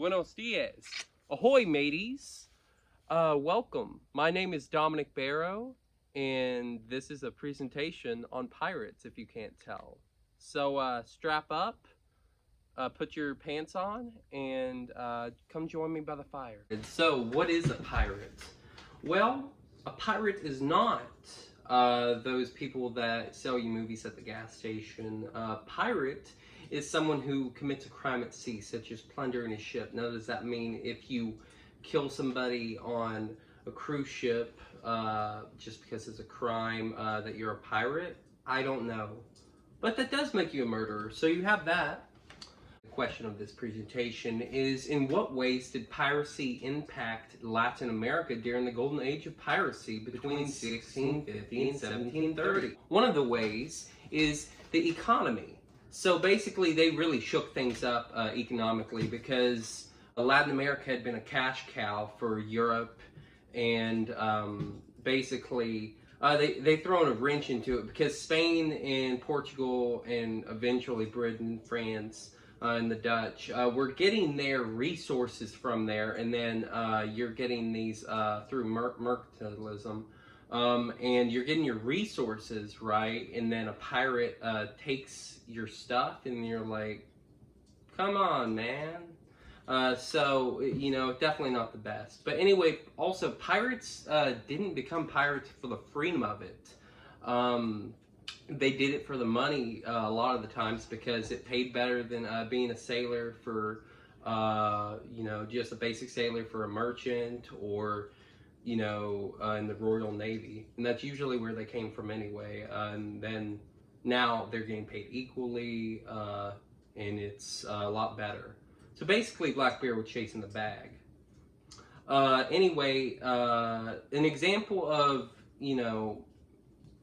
Buenos dias. Ahoy, mateys. Welcome. My name is Dominic Barrow, and this is a presentation on pirates, if you can't tell. So, strap up, put your pants on, and come join me by the fire. So, what is a pirate? Well, a pirate is not those people that sell you movies at the gas station. Pirate is someone who commits a crime at sea, such as plundering a ship. Now, does that mean if you kill somebody on a cruise ship just because it's a crime that you're a pirate? I don't know. But that does make you a murderer, so you have that. The question of this presentation is, in what ways did piracy impact Latin America during the golden age of piracy between 1650 and 1730? One of the ways is the economy. So basically they really shook things up economically because Latin America had been a cash cow for Europe, and basically they thrown a wrench into it because Spain and Portugal and eventually Britain, France, and the Dutch were getting their resources from there, and then you're getting these through mercantilism. And you're getting your resources, right? And then a pirate takes your stuff, and you're like, come on, man. Definitely not the best. But anyway, also, pirates didn't become pirates for the freedom of it. They did it for the money a lot of the times because it paid better than being a sailor for, just a basic sailor for a merchant or, in the Royal Navy. And that's usually where they came from anyway. And then now they're getting paid equally, and it's a lot better. So basically, Blackbeard was chasing the bag. An example of,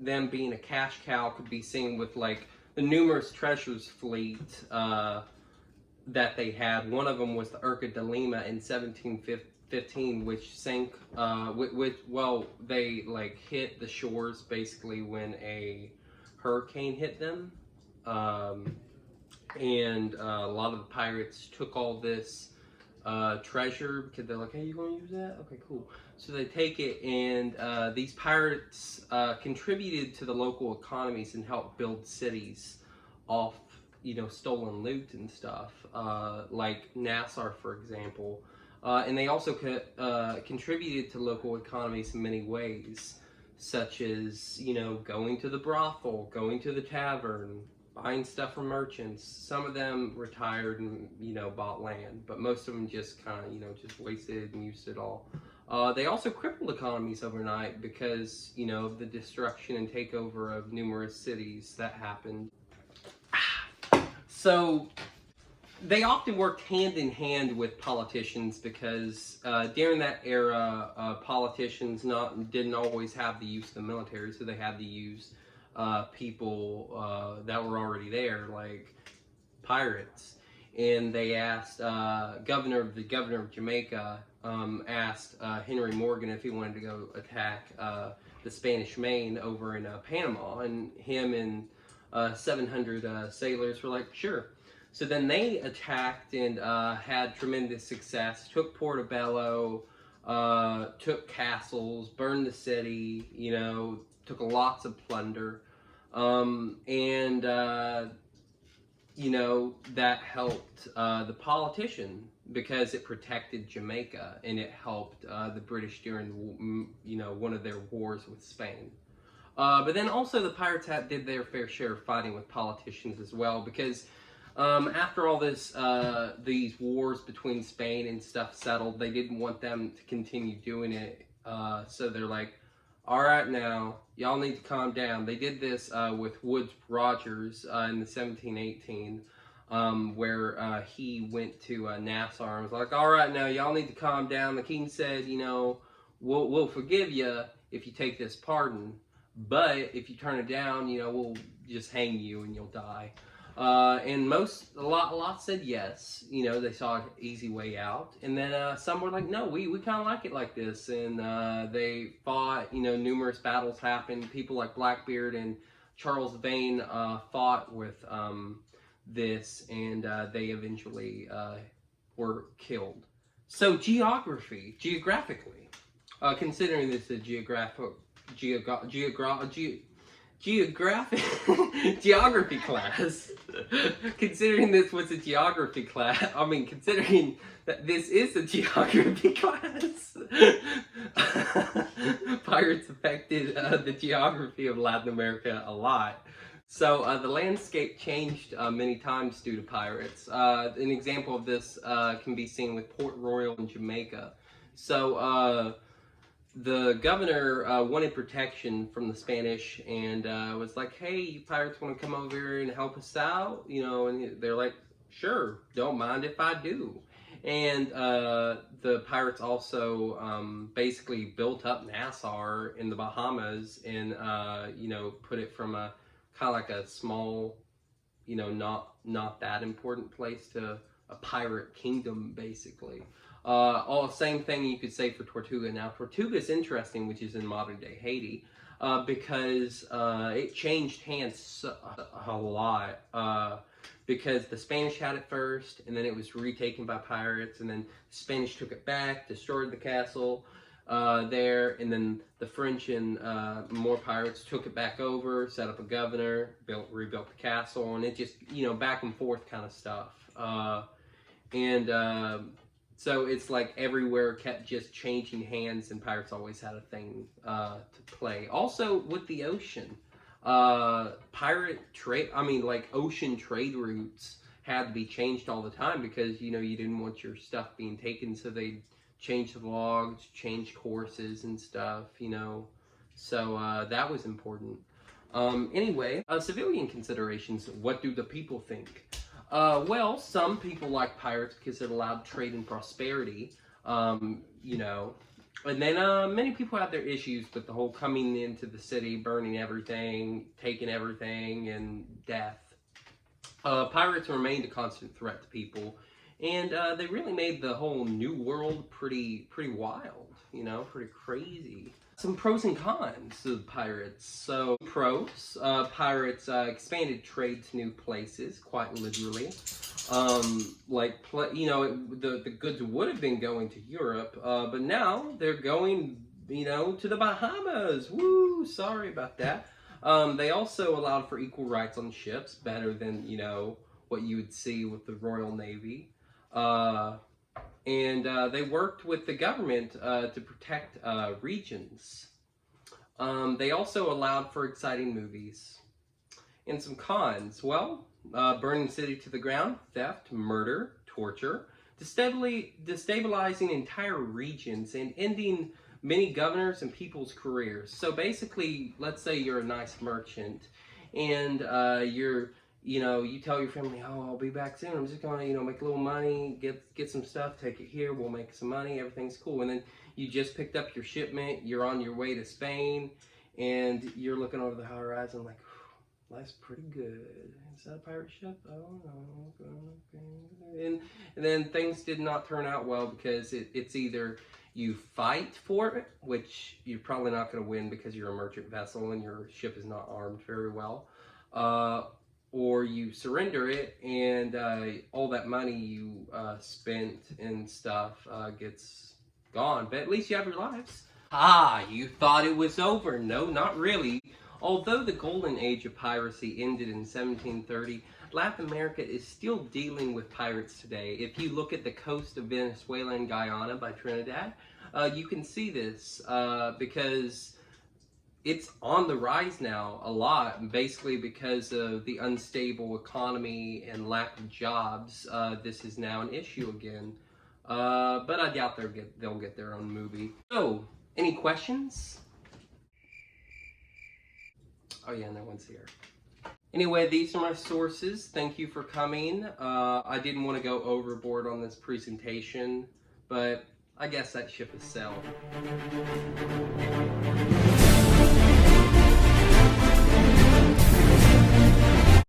them being a cash cow could be seen with, like, the numerous treasures fleet that they had. One of them was the Urca de Lima in 1715, which sank, they, like, hit the shores, basically, when a hurricane hit them. And a lot of the pirates took all this treasure because they're like, hey, you gonna use that? Okay, cool. So they take it, and these pirates contributed to the local economies and helped build cities off, stolen loot and stuff, like Nassau, for example. And they also contributed to local economies in many ways, such as, going to the brothel, going to the tavern, buying stuff from merchants. Some of them retired and, bought land, but most of them just kind of, just wasted and used it all. They also crippled economies overnight because, of the destruction and takeover of numerous cities that happened. So they often worked hand in hand with politicians because during that era, politicians didn't always have the use of the military, so they had to use people that were already there, like pirates. And they asked the governor of Jamaica asked Henry Morgan if he wanted to go attack the Spanish Main over in Panama, and him and 700 sailors were like, sure. So then they attacked and had tremendous success, took Portobello, took castles, burned the city, took lots of plunder. That helped the politician because it protected Jamaica, and it helped the British during, one of their wars with Spain. But then also the pirates did their fair share of fighting with politicians as well, because after all this, these wars between Spain and stuff settled, they didn't want them to continue doing it. So they're like, all right, now, y'all need to calm down. They did this with Woodes Rogers in the 1718, where he went to Nassau and was like, all right, now, y'all need to calm down. The king said, we'll forgive you if you take this pardon, but if you turn it down, we'll just hang you and you'll die. And a lot said yes. They saw an easy way out. And then some were like, no, we kind of like it like this. And they fought, numerous battles happened. People like Blackbeard and Charles Vane fought with this, and they eventually were killed. So geographically, considering this a geographic geography class, considering this was a geography class, considering that this is a geography class, pirates affected the geography of Latin America a lot. So the landscape changed many times due to pirates. An example of this can be seen with Port Royal in Jamaica. So the governor wanted protection from the Spanish and was like, hey, you pirates want to come over here and help us out? You know, and they're like, sure, don't mind if I do. And the pirates also basically built up Nassau in the Bahamas and, you know, put it from a kind of like a small, you know, not that important place to a pirate kingdom, basically. Same thing you could say for Tortuga. Now, Tortuga is interesting, which is in modern day Haiti, because it changed hands a lot. Because the Spanish had it first, and then it was retaken by pirates, and then the Spanish took it back, destroyed the castle there, and then the French and more pirates took it back over, set up a governor, rebuilt the castle, and it just, you know, back and forth kind of stuff. So it's like everywhere kept just changing hands, and pirates always had a thing to play. Also with the ocean, pirate trade, ocean trade routes had to be changed all the time because, you know, you didn't want your stuff being taken, so they changed the logs, changed courses and stuff, you know. So that was important. Anyway, civilian considerations. What do the people think? Well, some people like pirates because it allowed trade and prosperity, you know. And then many people have their issues with the whole coming into the city, burning everything, taking everything, and death. Pirates remained a constant threat to people, and they really made the whole New World pretty wild, you know, pretty crazy. Some pros and cons of pirates. So, pros, pirates expanded trade to new places, quite literally. You know, the goods would have been going to Europe, but now they're going, you know, to the Bahamas. Woo! Sorry about that. They also allowed for equal rights on ships, better than, you know, what you would see with the Royal Navy. And they worked with the government to protect regions. They also allowed for exciting movies. And some cons, well, burning city to the ground, theft, murder, torture, destabilizing entire regions, and ending many governors and people's careers. So basically, let's say you're a nice merchant, and you know, you tell your family, oh, I'll be back soon. I'm just gonna, you know, make a little money, get some stuff, take it here, we'll make some money, everything's cool. And then you just picked up your shipment, you're on your way to Spain, and you're looking over the horizon like, life's pretty good. Is that a pirate ship? Oh no. And then things did not turn out well because it's either you fight for it, which you're probably not going to win because you're a merchant vessel and your ship is not armed very well, or you surrender it and all that money you spent and stuff gets gone. But at least you have your lives. Ah, you thought it was over. No, not really. Although the golden age of piracy ended in 1730, Latin America is still dealing with pirates today. If you look at the coast of Venezuela and Guyana by Trinidad, you can see this because it's on the rise now a lot, basically because of the unstable economy and lack of jobs. This is now an issue again, but I doubt they'll get their own movie. So, any questions? Oh yeah, no one's here. Anyway, these are my sources. Thank you for coming. I didn't want to go overboard on this presentation, but I guess that ship has sailed.